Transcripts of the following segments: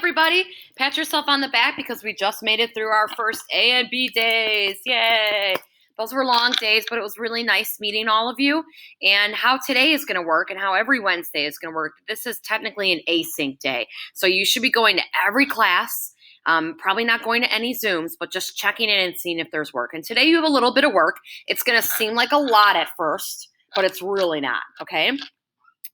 everybody. Pat yourself on the back because we just made it through our first A and B days. Yay. Those were long days, but it was really nice meeting all of you and how today is going to work and how every Wednesday is going to work. This is technically an async day. So you should be going to every class, probably not going to any Zooms, but just checking in and seeing if there's work. And today you have a little bit of work. It's going to seem like a lot at first, but it's really not, okay?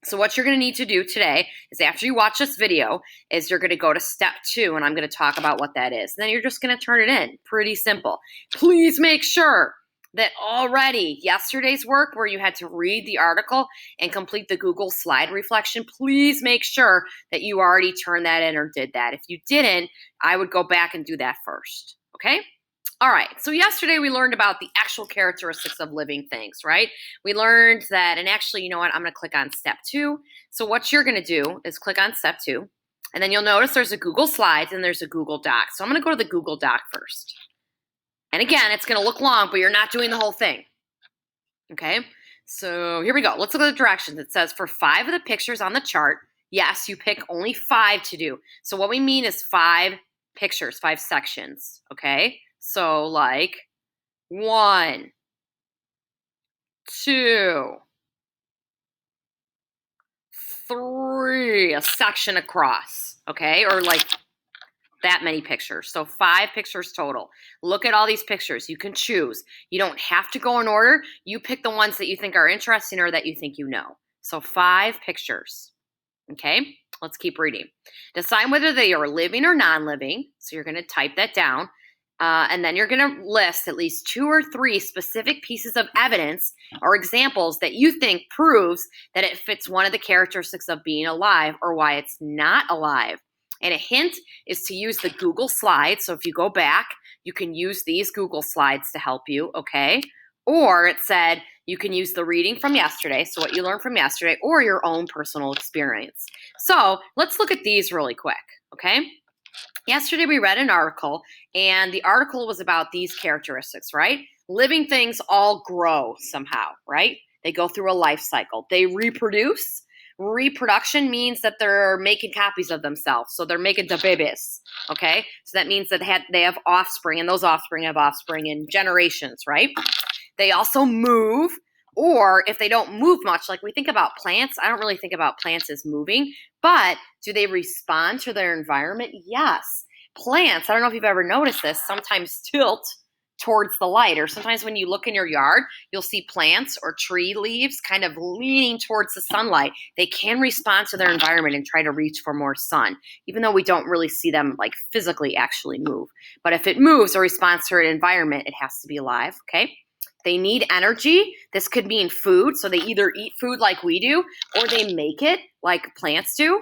So what you're going to need to do today is after you watch this video is you're going to go to step 2, and I'm going to talk about what that is. And then you're just going to turn it in. Pretty simple. Please make sure that already yesterday's work where you had to read the article and complete the Google slide reflection, please make sure that you already turned that in or did that. If you didn't, I would go back and do that first, okay? All right, so yesterday we learned about the actual characteristics of living things, right? We learned that, and actually, you know what? I'm going to click on step 2. So what you're going to do is click on step 2, and then you'll notice there's a Google Slides and there's a Google Doc. So I'm going to go to the Google Doc first. And again, it's going to look long, but you're not doing the whole thing, okay? So here we go. Let's look at the directions. It says for 5 of the pictures on the chart, yes, you pick only 5 to do. So what we mean is 5 pictures, 5 sections, okay? So like 1, 2, 3, a section across, okay? Or like that many pictures. So 5 pictures total. Look at all these pictures. You can choose. You don't have to go in order. You pick the ones that you think are interesting or that you think you know. So 5 pictures, okay? Let's keep reading. Decide whether they are living or non-living. So you're going to type that down. And then you're going to list at least 2 or 3 specific pieces of evidence or examples that you think proves that it fits one of the characteristics of being alive or why it's not alive. And a hint is to use the Google Slides. So if you go back, you can use these Google Slides to help you, okay? Or it said you can use the reading from yesterday, so what you learned from yesterday, or your own personal experience. So let's look at these really quick, okay? Yesterday we read an article, and the article was about these characteristics, right? Living things all grow somehow, right? They go through a life cycle. They reproduce. Reproduction means that they're making copies of themselves. So they're making the babies, okay? So that means that they have offspring, and those offspring have offspring in generations, right? They also move, or if they don't move much, like we think about plants, I don't really think about plants as moving, but do they respond to their environment? Yes. Plants, I don't know if you've ever noticed this, sometimes tilt towards the light, or sometimes when you look in your yard, you'll see plants or tree leaves kind of leaning towards the sunlight. They can respond to their environment and try to reach for more sun, even though we don't really see them like physically actually move. But if it moves or responds to an environment, it has to be alive, okay? They need energy. This could mean food. So they either eat food like we do or they make it like plants do.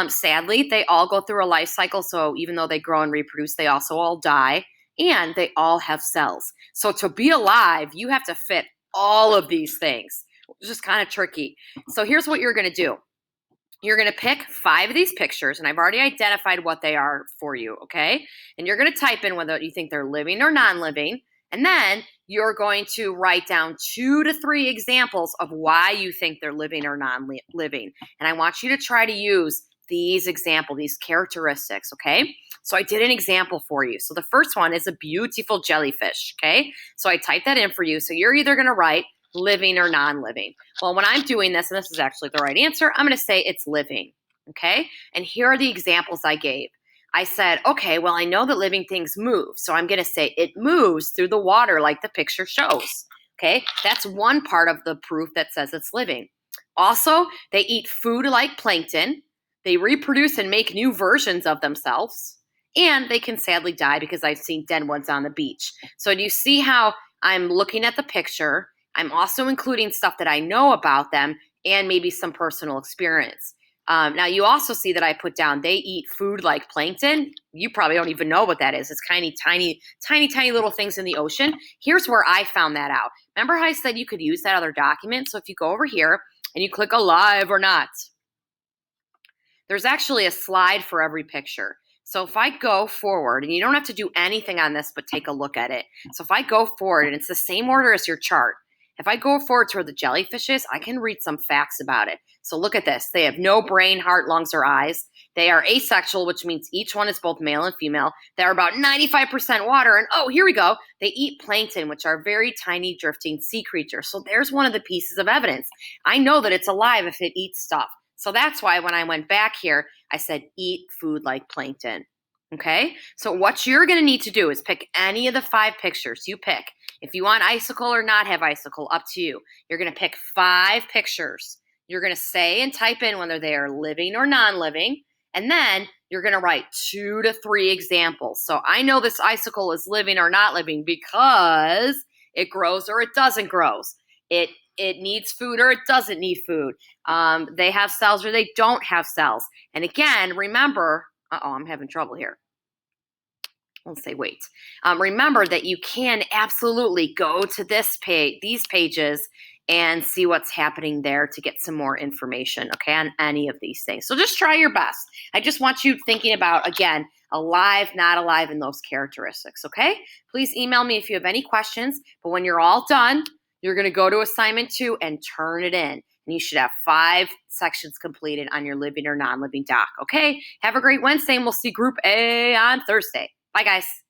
Sadly, they all go through a life cycle. So even though they grow and reproduce, they also all die and they all have cells. So to be alive, you have to fit all of these things, which is kind of tricky. So here's what you're going to do. You're going to pick 5 of these pictures, and I've already identified what they are for you, okay? And you're going to type in whether you think they're living or non-living. And then you're going to write down 2 to 3 examples of why you think they're living or non-living. And I want you to try to use these examples, these characteristics, okay? So I did an example for you. So the first one is a beautiful jellyfish, okay? So I typed that in for you. So you're either going to write living or non-living. Well, when I'm doing this, and this is actually the right answer, I'm going to say it's living, okay? And here are the examples I gave. I said, okay, well, I know that living things move. So I'm going to say it moves through the water like the picture shows. Okay, that's one part of the proof that says it's living. Also, they eat food like plankton. They reproduce and make new versions of themselves. And they can sadly die because I've seen dead ones on the beach. So do you see how I'm looking at the picture? I'm also including stuff that I know about them and maybe some personal experience. Now, you also see that I put down they eat food like plankton. You probably don't even know what that is. It's tiny little things in the ocean. Here's where I found that out. Remember how I said you could use that other document? So if you go over here and you click alive or not, there's actually a slide for every picture. So if I go forward, and you don't have to do anything on this, but take a look at it. So if I go forward, and it's the same order as your chart, if I go forward to where the jellyfish is, I can read some facts about it. So look at this. They have no brain, heart, lungs, or eyes. They are asexual, which means each one is both male and female. They're about 95% water. And oh, here we go. They eat plankton, which are very tiny drifting sea creatures. So there's one of the pieces of evidence. I know that it's alive if it eats stuff. So that's why when I went back here, I said eat food like plankton. Okay? So what you're going to need to do is pick any of the 5 pictures. You pick. If you want icicle or not have icicle, up to you. You're going to pick 5 pictures. You're going to say and type in whether they are living or non-living. And then you're going to write 2 to 3 examples. So I know this icicle is living or not living because it grows or it doesn't grow. It needs food or it doesn't need food. They have cells or they don't have cells. And again, remember, I'm having trouble here. Let's say wait. Remember that you can absolutely go to these pages and see what's happening there to get some more information, okay, on any of these things. So just try your best. I just want you thinking about, again, alive, not alive, and those characteristics, okay? Please email me if you have any questions, but when you're all done, you're going to go to assignment 2 and turn it in. And you should have 5 sections completed on your living or non-living doc, okay? Have a great Wednesday, and we'll see Group A on Thursday. Bye, guys.